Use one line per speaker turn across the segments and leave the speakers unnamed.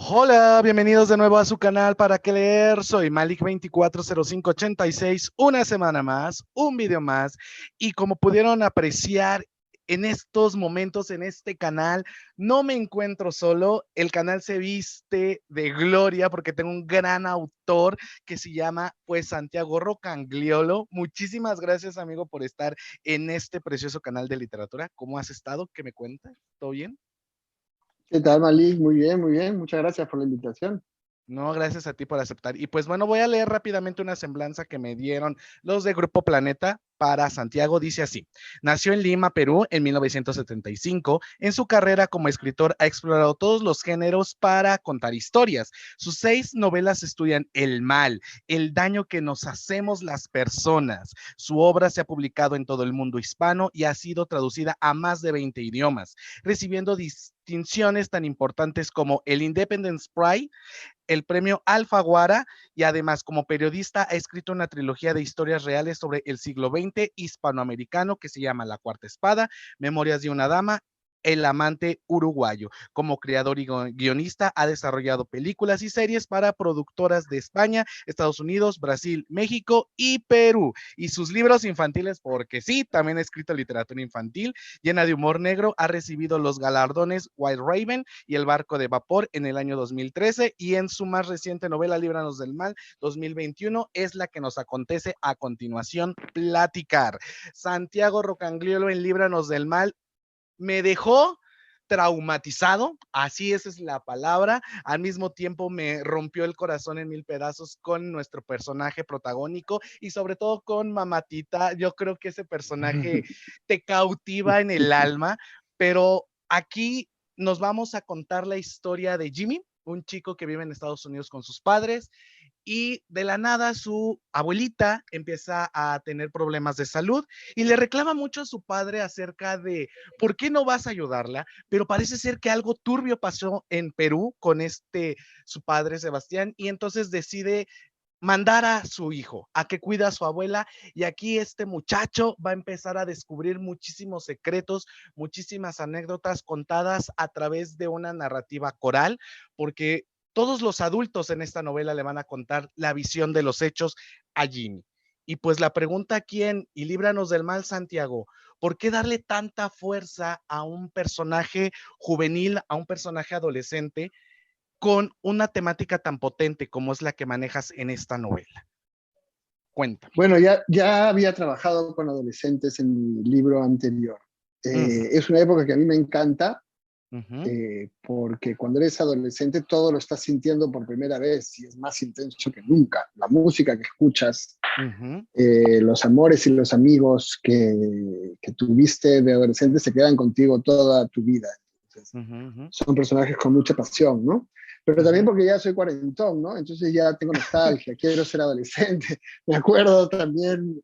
Hola, bienvenidos de nuevo a su canal Para Qué Leer. Soy Malik240586, una semana más, un video más. Y como pudieron apreciar en estos momentos en este canal, no me encuentro solo. El canal se viste de gloria porque tengo un gran autor que se llama pues Santiago Rocangliolo. Muchísimas gracias, amigo, por estar en este precioso canal de literatura. ¿Cómo has estado? ¿Qué me cuentas? ¿Todo bien?
¿Qué tal, Malik? Muy bien, muy bien. Muchas gracias por la invitación.
No, gracias a ti por aceptar. Y pues bueno, voy a leer rápidamente una semblanza que me dieron los de Grupo Planeta para Santiago. Dice así: nació en Lima, Perú, en 1975. En su carrera como escritor ha explorado todos los géneros para contar historias. Sus 6 novelas estudian el mal, el daño que nos hacemos las personas. Su obra se ha publicado en todo el mundo hispano y ha sido traducida a más de 20 idiomas, recibiendo distinciones tan importantes como el Independence Prize, el premio Alfaguara, y además como periodista ha escrito una trilogía de historias reales sobre el siglo XX hispanoamericano que se llama La Cuarta Espada, Memorias de una Dama, El Amante Uruguayo. Como creador y guionista ha desarrollado películas y series para productoras de España, Estados Unidos, Brasil, México y Perú. Y sus libros infantiles, porque sí, también ha escrito literatura infantil llena de humor negro, ha recibido los galardones White Raven y El Barco de Vapor en el año 2013, y en su más reciente novela Líbranos del Mal 2021 es la que nos acontece a continuación platicar. Santiago Rocangliolo en Líbranos del Mal me dejó traumatizado, así esa es la palabra. Al mismo tiempo me rompió el corazón en mil pedazos con nuestro personaje protagónico y sobre todo con Mamatita. Yo creo que ese personaje te cautiva en el alma, pero aquí nos vamos a contar la historia de Jimmy, un chico que vive en Estados Unidos con sus padres, y de la nada su abuelita empieza a tener problemas de salud y le reclama mucho a su padre acerca de por qué no vas a ayudarla, pero parece ser que algo turbio pasó en Perú con su padre Sebastián, y entonces decide mandar a su hijo a que cuida a su abuela, y aquí este muchacho va a empezar a descubrir muchísimos secretos, muchísimas anécdotas contadas a través de una narrativa coral, porque todos los adultos en esta novela le van a contar la visión de los hechos a Jimmy. Y pues la pregunta aquí en Y Líbranos del Mal, Santiago, ¿por qué darle tanta fuerza a un personaje juvenil, a un personaje adolescente, con una temática tan potente como es la que manejas en esta novela? Cuéntame.
Bueno, ya había trabajado con adolescentes en mi libro anterior.
Uh -huh,
Es una época que a mí me encanta
uh -huh,
porque cuando eres adolescente todo lo estás sintiendo por primera vez y es más intenso que nunca. La música que escuchas,
uh -huh,
los amores y los amigos que tuviste de adolescente se quedan contigo toda tu vida. Entonces,
uh -huh,
son personajes con mucha pasión, ¿no? Pero
uh
también
-huh.
porque ya soy cuarentón, ¿no? Entonces ya tengo nostalgia, quiero ser adolescente. Me acuerdo también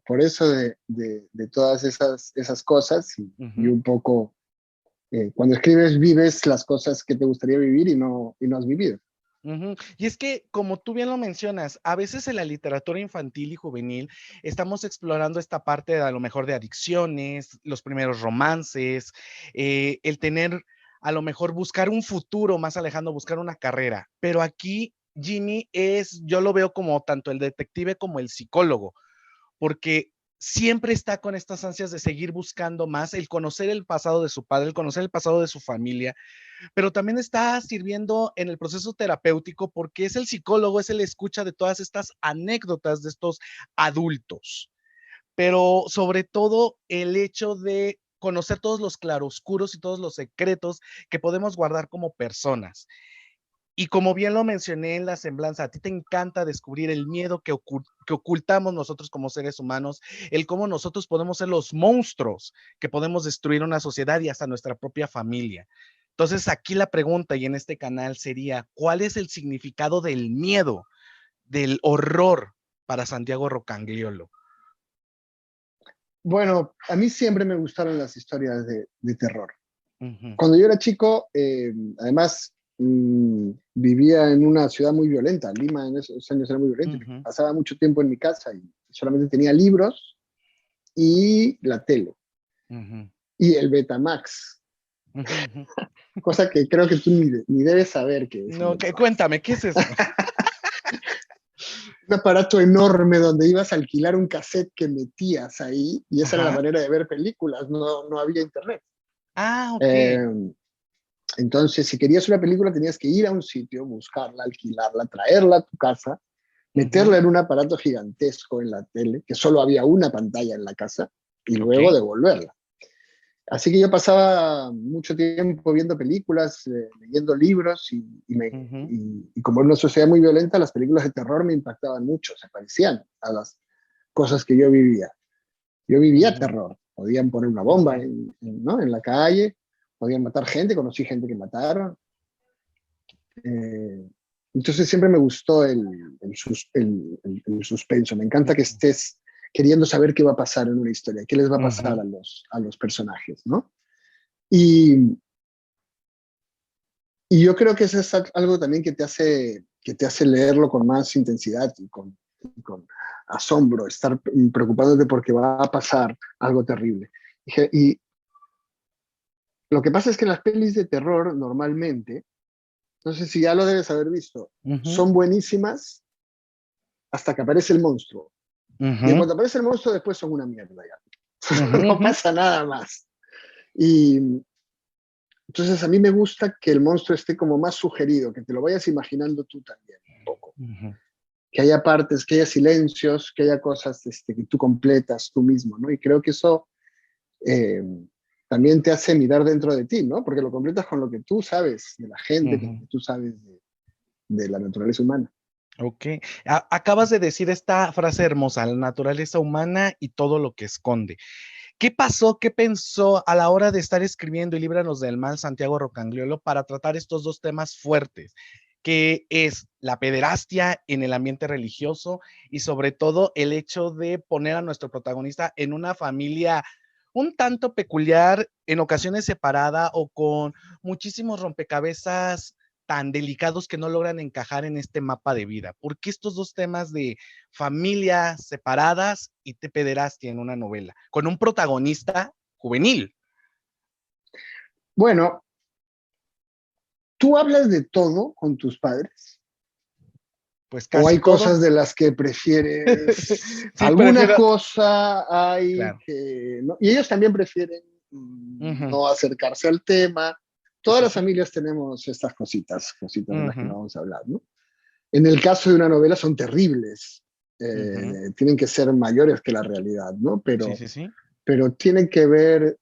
por eso de todas esas cosas
Uh
y
-huh.
un poco, cuando escribes vives las cosas que te gustaría vivir y no has vivido.
Uh -huh. Y es que, como tú bien lo mencionas, a veces en la literatura infantil y juvenil estamos explorando esta parte de, a lo mejor, de adicciones, los primeros romances, el tener, a lo mejor, buscar un futuro más alejando, buscar una carrera. Pero aquí Jimmy es, yo lo veo como tanto el detective como el psicólogo, porque siempre está con estas ansias de seguir buscando más, el conocer el pasado de su padre, el conocer el pasado de su familia, pero también está sirviendo en el proceso terapéutico porque es el psicólogo, es el escucha de todas estas anécdotas de estos adultos, pero sobre todo el hecho de conocer todos los claroscuros y todos los secretos que podemos guardar como personas. Y como bien lo mencioné en la semblanza, a ti te encanta descubrir el miedo que ocultamos nosotros como seres humanos, el cómo nosotros podemos ser los monstruos que podemos destruir una sociedad y hasta nuestra propia familia. Entonces aquí la pregunta y en este canal sería, ¿cuál es el significado del miedo, del horror para Santiago Rocangliolo?
Bueno, a mí siempre me gustaron las historias de terror.
Uh -huh,
Cuando yo era chico, además, vivía en una ciudad muy violenta. Lima en esos años era muy violenta.
uh -huh,
Pasaba mucho tiempo en mi casa y solamente tenía libros y la tele
uh -huh,
y el Betamax.
Ujú, ujú.
cosa que creo que tú ni debes saber qué es en
No,
verdad.
cuéntame, ¿qué es eso?
Un aparato enorme donde ibas a alquilar un cassette que metías ahí y esa era la
Ajá.
manera de ver películas, no había internet.
Ah, ok.
Eh, entonces, si querías una película tenías que ir a un sitio, buscarla, alquilarla, traerla a tu casa, meterla
Ujú,
en un aparato gigantesco en la tele, que solo había una pantalla en la casa, y
ok.
luego devolverla. Así que yo pasaba mucho tiempo viendo películas, leyendo libros
Ujú,
y como en una sociedad muy violenta, las películas de terror me impactaban mucho, se parecían a las cosas que yo vivía. Yo vivía
ujú,
terror, podían poner una bomba
ujú,
¿no? en la calle, podían matar gente, conocí gente que mataron. Eh, entonces siempre me gustó el suspenso, me encanta que
ujú,
estés queriendo saber qué va a pasar en una historia, qué les va a pasar
ujú,
a los personajes, ¿no? Y, y yo creo que eso es algo también que te hace leerlo con más intensidad y con asombro, estar preocupándote porque va a pasar algo terrible. Y lo que pasa es que las pelis de terror normalmente, no sé si ya lo debes haber visto,
ujú,
son buenísimas hasta que aparece el monstruo. Y
ujú,
cuando aparece el monstruo después son una mierda ya.
ujú,
No
ujú.
pasa nada más. Y entonces a mí me gusta que el monstruo esté como más sugerido, que te lo vayas imaginando tú también un poco.
Ujú.
Que haya partes, que haya silencios, que haya cosas que tú completas tú mismo, ¿no? Y creo que eso eh, también te hace mirar dentro de ti, ¿no? Porque lo completas con lo que tú sabes de la gente, con lo
Ujú.
que tú sabes de la naturaleza humana.
Ok. Acabas de decir esta frase hermosa, la naturaleza humana y todo lo que esconde. ¿Qué pasó, qué pensó a la hora de estar escribiendo y Líbranos del Mal, Santiago Rocagliolo, para tratar estos dos temas fuertes, que es la pederastia en el ambiente religioso y sobre todo el hecho de poner a nuestro protagonista en una familia un tanto peculiar, en ocasiones separada o con muchísimos rompecabezas tan delicados que no logran encajar en este mapa de vida? ¿Por qué estos dos temas de familias separadas y de pederastia en una novela, con un protagonista juvenil?
Bueno, ¿tú hablas de todo con tus padres?
Pues
¿O
casi
hay
todo.
cosas de las que prefieres?
Sí,
¿Alguna
prefiero,
cosa hay
claro.
que... ¿no? Y ellos también prefieren
Ujú.
no acercarse al tema.
Sí,
Todas
sí,
las
sí.
familias tenemos estas cositas, cositas de las que no
Ujú,
vamos a hablar, ¿no? En el caso de una novela son terribles,
ujú.
tienen que ser mayores que la realidad, ¿no?
Sí, sí, sí.
Pero tienen que ver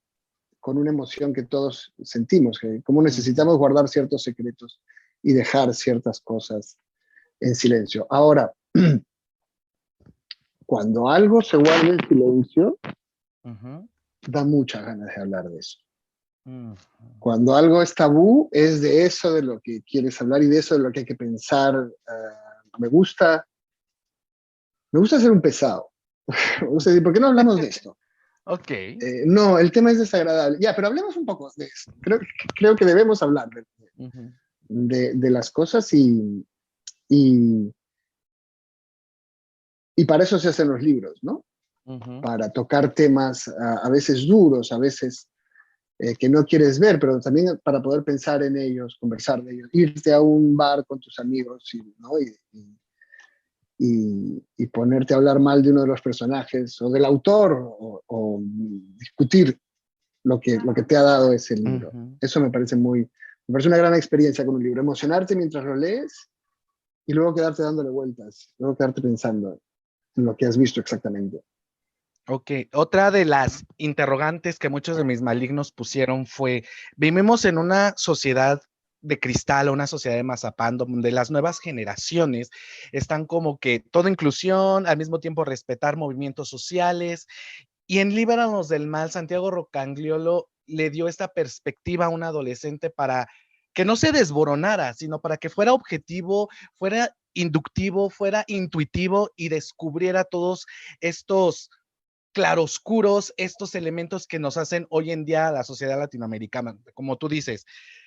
con una emoción que todos sentimos, que como
Ujú,
necesitamos guardar ciertos secretos y dejar ciertas cosas en silencio. Ahora, cuando algo se guarda en silencio,
ujú,
da muchas ganas de hablar de eso.
ujú.
Cuando algo es tabú, es de eso de lo que quieres hablar y de eso de lo que hay que pensar. Me gusta, me gusta ser un pesado. Me gusta decir, ¿por qué no hablamos de esto?
Ok.
No, el tema es desagradable. Ya, pero hablemos un poco de eso. Creo que debemos hablar
Ujú,
de las cosas y, y para eso se hacen los libros, ¿no?
ujú,
Para tocar temas a veces duros, a veces que no quieres ver, pero también para poder pensar en ellos, conversar de ellos, irte a un bar con tus amigos ¿no? Y ponerte a hablar mal de uno de los personajes o del autor o discutir lo que te ha dado ese libro.
ujú.
Eso me parece una gran experiencia con un libro, emocionarte mientras lo lees y luego quedarte dándole vueltas, luego quedarte pensando en lo que has visto exactamente.
Ok, otra de las interrogantes que muchos de mis malignos pusieron fue, vivimos en una sociedad de cristal, una sociedad de mazapán, donde las nuevas generaciones están como que toda inclusión, al mismo tiempo respetar movimientos sociales, y en Líbranos del Mal, Santiago Rocagliolo le dio esta perspectiva a un adolescente para que no se desboronara, sino para que fuera objetivo, fuera inductivo, fuera intuitivo y descubriera todos estos claroscuros, estos elementos que nos hacen hoy en día a la sociedad latinoamericana, como tú dices,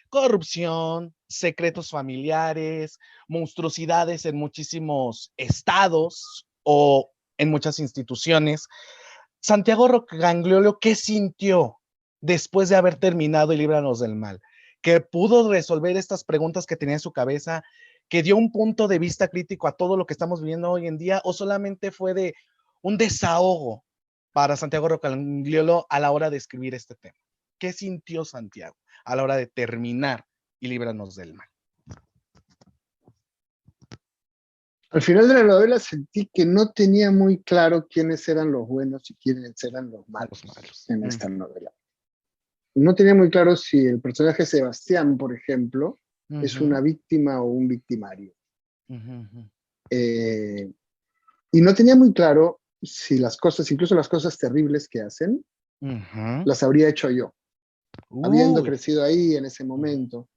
corrupción, secretos familiares, monstruosidades en muchísimos estados o en muchas instituciones. Santiago Rocagliolo, ¿qué sintió después de haber terminado y líbranos del mal, que pudo resolver estas preguntas que tenía en su cabeza, que dio un punto de vista crítico a todo lo que estamos viviendo hoy en día, o solamente fue de un desahogo para Santiago Rocagliolo a la hora de escribir este tema? ¿Qué sintió Santiago a la hora de terminar y líbranos del mal?
Al final de la novela sentí que no tenía muy claro quiénes eran los buenos y quiénes eran los malos en esta novela. No tenía muy claro si el personaje Sebastián, por ejemplo, es una víctima o un victimario. Y no tenía muy claro si las cosas, incluso las cosas terribles que hacen, las habría hecho yo, habiendo crecido ahí en ese momento.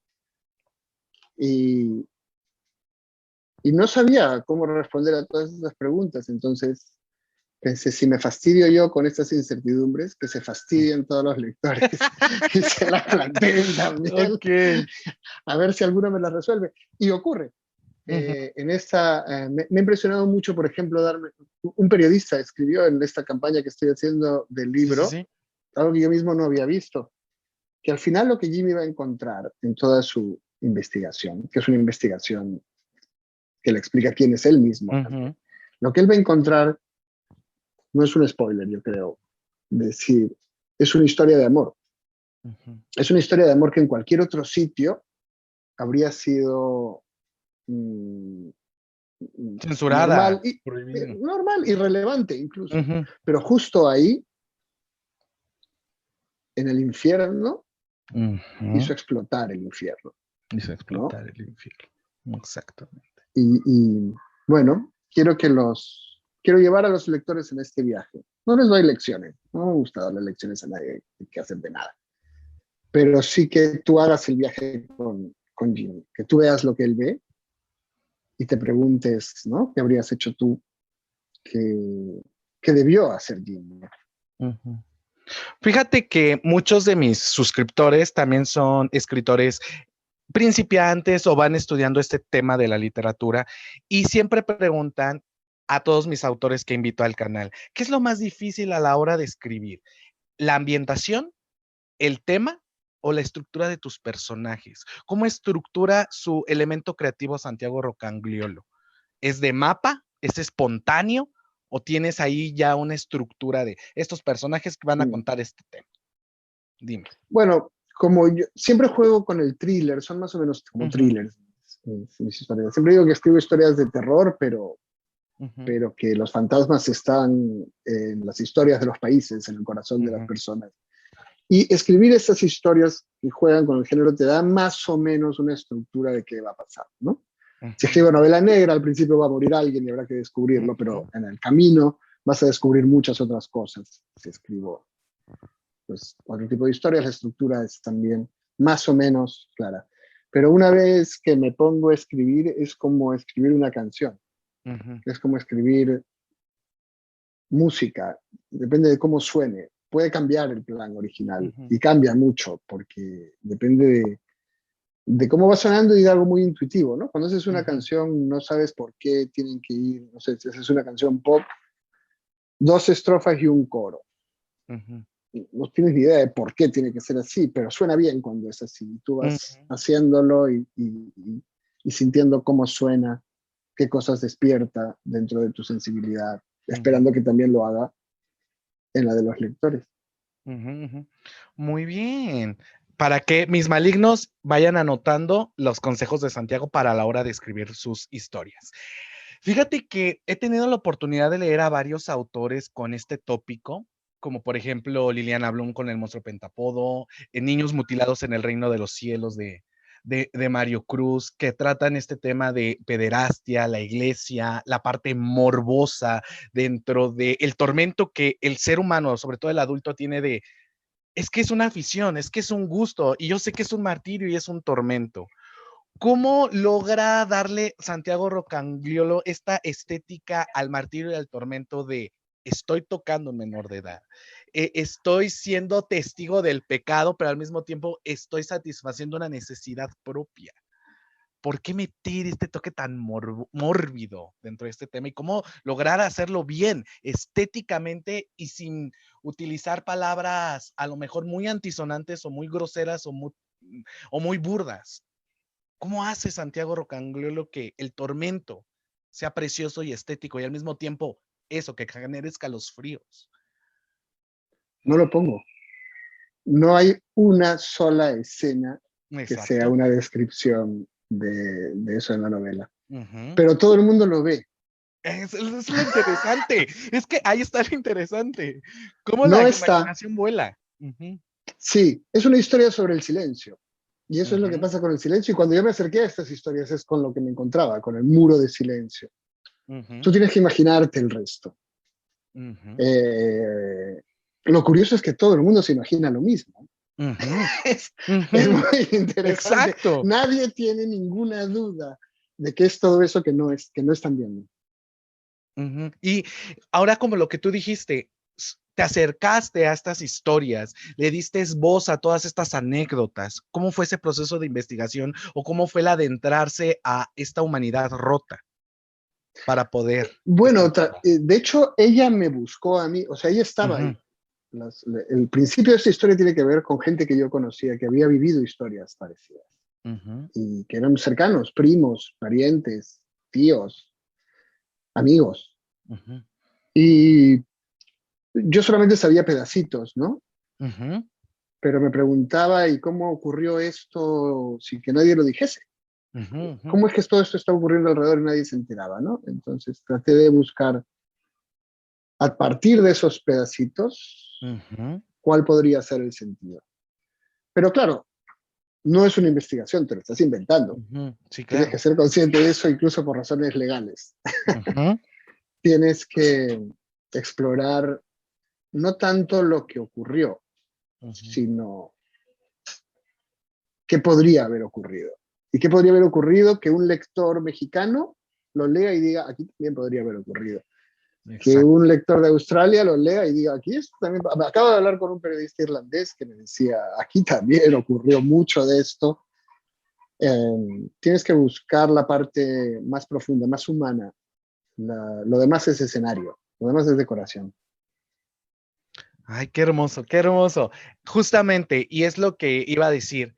Y no sabía cómo responder a todas esas preguntas. Entonces pensé, si me fastidio yo con estas incertidumbres, que se fastidien todos los lectores y se las planteen también, a ver si alguno me las resuelve. Y ocurre. En esta, me ha impresionado mucho, por ejemplo, un periodista escribió en esta campaña que estoy haciendo del libro, algo que yo mismo no había visto, que al final lo que Jimmy va a encontrar en toda su investigación, que es una investigación que le explica quién es él mismo, lo que él va a encontrar no es un spoiler, yo creo, decir, es una historia de amor. Es una historia de amor que en cualquier otro sitio habría sido
censurada,
normal, irrelevante incluso. Pero justo ahí, en el infierno, hizo explotar el infierno.
Hizo explotar, ¿no? El infierno. Exactamente.
Y bueno, quiero llevar a los lectores en este viaje. No les doy lecciones, no me gusta darle lecciones a nadie que hacen de nada. Pero sí que tú hagas el viaje con Jimmy, que tú veas lo que él ve y te preguntes, ¿no? ¿Qué habrías hecho tú que debió hacer Jimmy?
Fíjate que muchos de mis suscriptores también son escritores principiantes o van estudiando este tema de la literatura y siempre preguntan a todos mis autores que invito al canal, ¿qué es lo más difícil a la hora de escribir? ¿La ambientación, el tema o la estructura de tus personajes? ¿Cómo estructura su elemento creativo Santiago Rocagliolo? ¿Es de mapa? ¿Es espontáneo? ¿O tienes ahí ya una estructura de estos personajes que van a contar este tema? Dime.
Bueno, como yo siempre juego con el thriller, son más o menos como thrillers mis historias. Siempre digo que escribo historias de terror, pero que los fantasmas están en las historias de los países, en el corazón de las personas. Y escribir esas historias que juegan con el género te da más o menos una estructura de qué va a pasar, ¿no? Si escribo novela negra, al principio va a morir alguien y habrá que descubrirlo, pero en el camino vas a descubrir muchas otras cosas. Si escribo pues, otro tipo de historias, la estructura es también más o menos clara. Pero una vez que me pongo a escribir, es como escribir una canción. Es como escribir música, depende de cómo suene. Puede cambiar el plan original y cambia mucho porque depende de cómo va sonando y de algo muy intuitivo, ¿no? Cuando haces una canción no sabes por qué tienen que ir, no sé, si haces una canción pop, 2 estrofas y un coro. No tienes ni idea de por qué tiene que ser así, pero suena bien cuando es así. Tú vas haciéndolo y sintiendo cómo suena, qué cosas despierta dentro de tu sensibilidad, esperando que también lo haga en la de los lectores.
Muy bien. Para que mis malignos vayan anotando los consejos de Santiago para la hora de escribir sus historias. Fíjate que he tenido la oportunidad de leer a varios autores con este tópico, como por ejemplo Liliana Blum con El monstruo pentapodo, Niños mutilados en el reino de los cielos de Mario Cruz, que tratan este tema de pederastia, la iglesia, la parte morbosa dentro del tormento que el ser humano, sobre todo el adulto, tiene de, es que es una afición, es que es un gusto, y yo sé que es un martirio y es un tormento. ¿Cómo logra darle Santiago Rocagliolo esta estética al martirio y al tormento de estoy tocando a un menor de edad? Estoy siendo testigo del pecado, pero al mismo tiempo estoy satisfaciendo una necesidad propia. ¿Por qué meter este toque tan mórbido dentro de este tema? ¿Y cómo lograr hacerlo bien, estéticamente y sin utilizar palabras a lo mejor muy antisonantes o muy groseras o muy burdas. ¿Cómo hace Santiago Rocagliolo que el tormento sea precioso y estético y al mismo tiempo eso, que genere escalofríos?
No lo pongo. No hay una sola escena que sea
Exacto.
una descripción de eso en la novela.
Ujú.
Pero todo el mundo lo ve.
Es lo interesante. Es que ahí está lo interesante. Cómo la
No está.
imaginación vuela. Ujú,
Sí, es una historia sobre el silencio. Y eso es lo que
ujú,
pasa con el silencio. Y cuando yo me acerqué a estas historias es con lo que me encontraba, con el muro de silencio.
ujú,
Tú tienes que imaginarte el resto.
ujú,
Eh, lo curioso es que todo el mundo se imagina lo mismo.
ujú,
Es, es
ujú.
muy interesante.
Exacto.
Nadie tiene ninguna duda de que es todo eso que no están viendo.
Ujú. Y ahora como lo que tú dijiste, te acercaste a estas historias, le diste voz a todas estas anécdotas. ¿Cómo fue ese proceso de investigación o cómo fue el adentrarse a esta humanidad rota para poder
Bueno,
escribirla?
de hecho, ella me buscó a mí, o sea, ella estaba
Ujú,
ahí. El principio de esta historia tiene que ver con gente que yo conocía, que había vivido historias parecidas
ujú,
y que eran cercanos, primos, parientes, tíos, amigos.
ujú,
Y yo solamente sabía pedacitos, ¿no?
ujú,
Pero me preguntaba, ¿y cómo ocurrió esto sin que nadie lo dijese?
ujú, ujú,
¿Cómo es que todo esto está ocurriendo alrededor y nadie se enteraba, ¿no? Entonces traté de buscar a partir de esos pedacitos
ujú,
cuál podría ser el sentido. Pero claro, no es una investigación, te lo estás inventando.
ujú. Sí,
Tienes
claro.
que ser consciente de eso incluso por razones legales.
Ujú,
Tienes que explorar no tanto lo que ocurrió,
ujú,
sino qué podría haber ocurrido. ¿Y qué podría haber ocurrido? Que un lector mexicano lo lea y diga, aquí también podría haber ocurrido. Que
exacto.
un lector de Australia lo lea y diga, aquí esto también. Acabo de hablar con un periodista irlandés que me decía, aquí también ocurrió mucho de esto. Tienes que buscar la parte más profunda, más humana. Lo demás es escenario, lo demás es decoración.
Ay, qué hermoso, qué hermoso. Justamente, y es lo que iba a decir.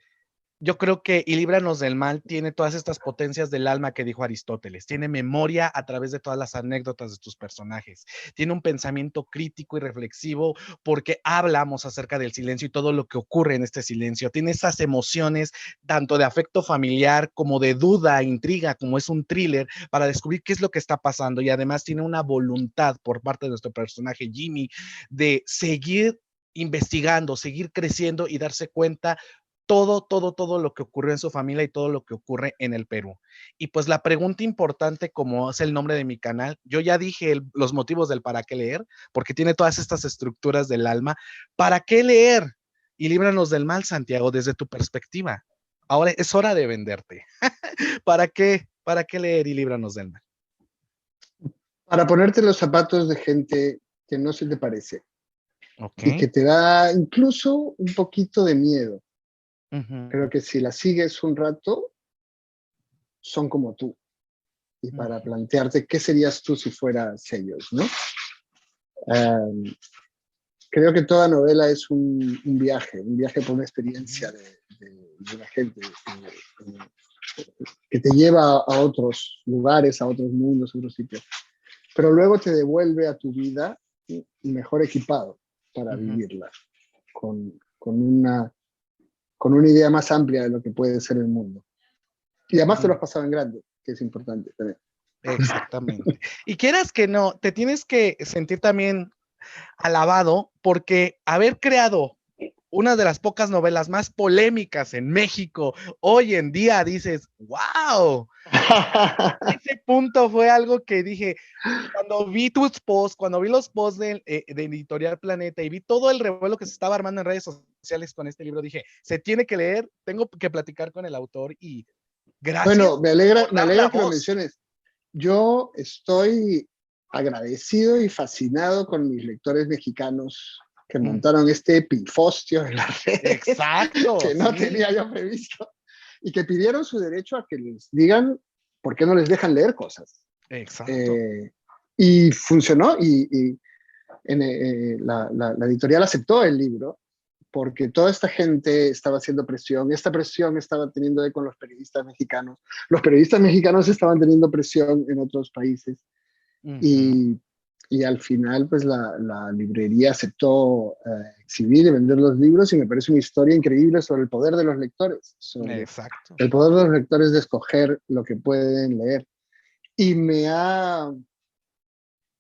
Yo creo que Y líbranos del mal tiene todas estas potencias del alma que dijo Aristóteles. Tiene memoria a través de todas las anécdotas de tus personajes. Tiene un pensamiento crítico y reflexivo porque hablamos acerca del silencio y todo lo que ocurre en este silencio. Tiene esas emociones tanto de afecto familiar como de duda, intriga, como es un thriller para descubrir qué es lo que está pasando. Y además tiene una voluntad por parte de nuestro personaje Jimmy de seguir investigando, seguir creciendo y darse cuenta todo lo que ocurrió en su familia y todo lo que ocurre en el Perú. Y pues la pregunta importante, como es el nombre de mi canal, yo ya dije los motivos del para qué leer, porque tiene todas estas estructuras del alma. ¿Para qué leer? Y líbranos del mal, Santiago, desde tu perspectiva. Ahora es hora de venderte. ¿Para qué? ¿Para qué leer y líbranos del mal?
Para ponerte los zapatos de gente que no se te parece
Ok.
y que te da incluso un poquito de miedo, pero
Ujú,
que si la sigues un rato, son como tú. Y para
ujú,
plantearte qué serías tú si fueras ellos, ¿no? Um, creo que toda novela es un viaje por una experiencia
ujú,
de una gente que te lleva a otros lugares, a otros mundos, a otros sitios. Pero luego te devuelve a tu vida mejor equipado para
ujú,
vivirla, con con una idea más amplia de lo que puede ser el mundo. Y además te lo
ujú.
has pasado en grande, que es importante también.
Exactamente. Y quieras que no, te tienes que sentir también alabado porque haber creado una de las pocas novelas más polémicas en México hoy en día, dices, wow, ese punto fue algo que dije, cuando vi tus posts, cuando vi los posts de Editorial Planeta y vi todo el revuelo que se estaba armando en redes sociales con este libro, dije, se tiene que leer, tengo que platicar con el autor y gracias
Bueno,
por
me
dar la
alegra que lo
voz.
menciones. Yo estoy agradecido y fascinado con mis lectores mexicanos que
Mm,
montaron este pifostio en las redes
exacto,
que no
sí,
tenía yo previsto y que pidieron su derecho a que les digan por qué no les dejan leer cosas.
exacto.
Eh, y funcionó y la editorial aceptó el libro porque toda esta gente estaba haciendo presión. Esta presión estaba teniendo con los periodistas mexicanos. Los periodistas mexicanos estaban teniendo presión en otros países. Y al final, pues la librería aceptó exhibir y vender los libros, y me parece una historia increíble sobre el poder de los lectores, sobre
Exacto.
el poder de los lectores de escoger lo que pueden leer. Y me ha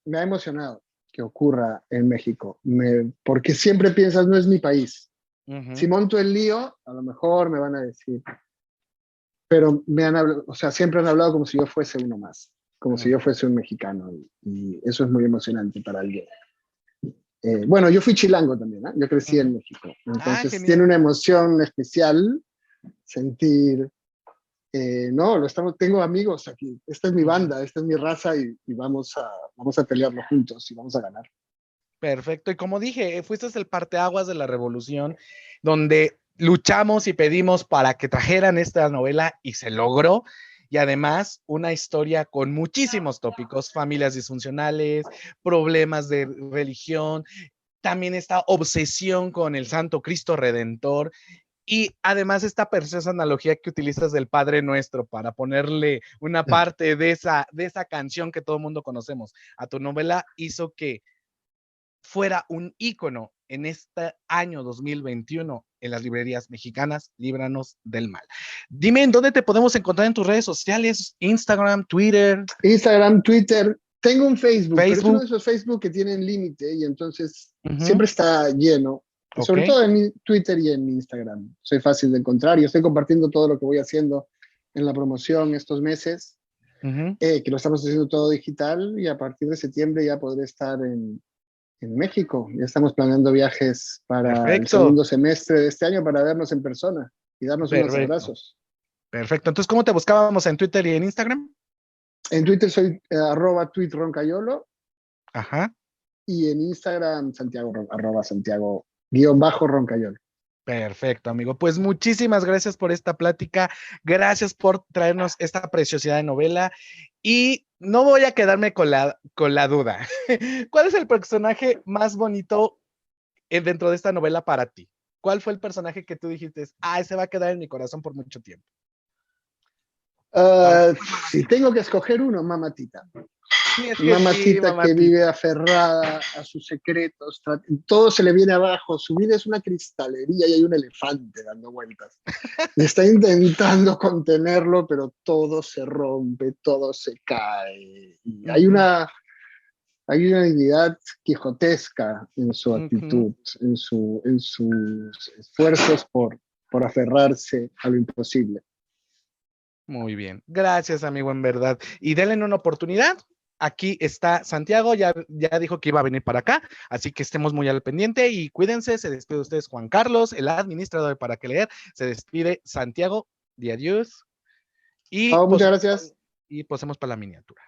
emocionado que ocurra en México, porque siempre piensas, no es mi país. Si monto el lío, a lo mejor me van a decir, pero me han hablado, o sea, siempre han hablado como si yo fuese uno más, como si yo fuese un mexicano, y eso es muy emocionante para alguien. Bueno, yo fui chilango también, ¿eh? Yo crecí en México, entonces tiene una emoción especial sentir, no, tengo amigos aquí, esta es mi banda, esta es mi raza, y vamos a pelearlo juntos y vamos a ganar.
Perfecto, y como dije, fuiste el parteaguas de la revolución, donde luchamos y pedimos para que trajeran esta novela y se logró. Y además una historia con muchísimos tópicos: familias disfuncionales, problemas de religión, también esta obsesión con el Santo Cristo Redentor, y además esta preciosa analogía que utilizas del Padre Nuestro para ponerle una parte de esa canción que todo el mundo conocemos a tu novela, hizo que fuera un ícono en este año 2021 en las librerías mexicanas. Líbranos del mal. Dime, ¿en dónde te podemos encontrar en tus redes sociales? Instagram, Twitter.
Instagram, Twitter. Tengo un Facebook, pero es uno de esos Facebook que tienen límite, y entonces siempre está lleno. Sobre todo en mi Twitter y en mi Instagram. Soy fácil de encontrar y estoy compartiendo todo lo que voy haciendo en la promoción estos meses, que lo estamos haciendo todo digital, y a partir de septiembre ya podré estar en México. Ya estamos planeando viajes para el segundo semestre de este año para vernos en persona y darnos unos abrazos.
Perfecto. Entonces, ¿cómo te buscábamos en Twitter y en Instagram?
En Twitter soy @tweetroncayolo.
Ajá.
Y en Instagram, Santiago_Roncayolo.
Perfecto, amigo. Pues muchísimas gracias por esta plática. Gracias por traernos esta preciosidad de novela. Y no voy a quedarme con la duda. ¿Cuál es el personaje más bonito dentro de esta novela para ti? ¿Cuál fue el personaje que tú dijiste, ese va a quedar en mi corazón por mucho tiempo?
Si tengo que escoger uno, Mamatita.
Sí,
Mamatita que vive aferrada a sus secretos, todo se le viene abajo, su vida es una cristalería y hay un elefante dando vueltas. Está intentando contenerlo, pero todo se rompe, todo se cae. Y hay una dignidad quijotesca en su actitud, en sus esfuerzos por aferrarse a lo imposible.
Muy bien. Gracias, amigo, en verdad. Y denle una oportunidad. Aquí está Santiago, ya dijo que iba a venir para acá, así que estemos muy al pendiente y cuídense. Se despide de ustedes Juan Carlos, el administrador de Para Qué Leer. Se despide Santiago. De adiós. Y
muchas gracias.
Y posemos para la miniatura.